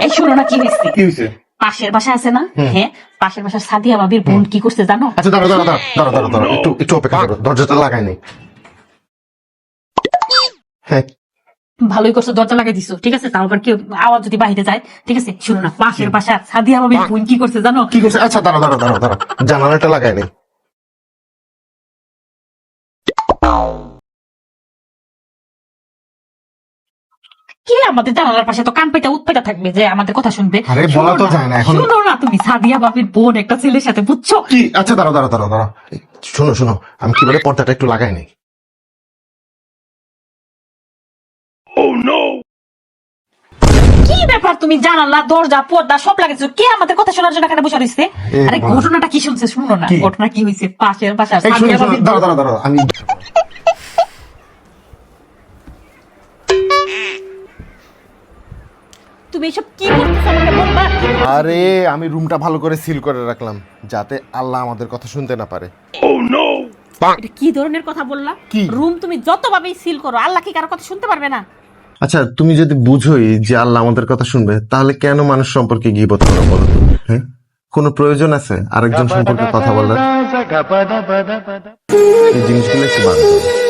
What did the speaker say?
এই শুনো না কি হয়েছে। কি হয়েছে? পাশের বাসা আছে না, হ্যাঁ, পাশের বাসার সাদিয়া ভাবির বোন কি করছে জানো? আচ্ছা দাঁড়া দাঁড়া দাঁড়া দাঁড়া দাঁড়া একটু একটু অপেক্ষা করো, দরজাটা লাগাই নেই। হ্যাঁ ভালোই করছো, দরজা লাগাই দিছো, ঠিক আছে। তাও আবার কেউ আওয়াজ যদি বাইরে যায়, ঠিক আছে। শুনো না, পাশের বাসার সাদিয়া ভাবির বোন কি করছে জানো? কি করছে? আচ্ছা দাঁড়া দাঁড়া দাঁড়া দাঁড়া জানালাটা লাগাই নেই। কি আমাদের জানালার পাশে তো কান পেটা উৎপেটা থাকবে যে আমাদের কথা শুনবে? আরে বলা তো যায় না এখন। শুনো না, তুমি সাদিয়া ভাবির বোন একটা ছেলের সাথে, বুঝছো? কি? আচ্ছা দাঁড়া দাঁড়া দাঁড়া দাঁড়া শোনো শোনো, আমি কি বলে পর্দাটা একটু লাগাই নেই। কি ব্যাপার, তুমি জানালা দরজা পর্দা সব লাগাইছো, কে আমাদের কথা শোনার জন্য এখানে বসে রয়েছে? আরে বাবা। ঘটনাটা কি শুনছে শুনো না। কি? ঘটনা কি হয়েছে, পাশের বাসার এই শোনো সাদিয়া শোনো ভাবির দাঁড়া দাঁড়া দাঁড়া আমি তুমি এসব কি করতেছো আমাকে বলবা? আরে আমি রুমটা ভালো করে সিল করে রাখলাম যাতে আল্লাহ আমাদের কথা শুনতে না পারে। এটা কি ধরনের কথা বললা? কি? রুম তুমি যতভাবেই সিল করো, আল্লাহ কি কারো কথা শুনতে পারবে না? আচ্ছা তুমি যদি বুঝোই যে আল্লাহ আমাদের কথা শুনবে, তাহলে কেন মানুষ সম্পর্কে গীবত করো বলো তো? হ্যাঁ, কোনো প্রয়োজন আছে আরেকজন সম্পর্কে কথা বলার? এই জিনিসগুলো একটু বাদ দাও।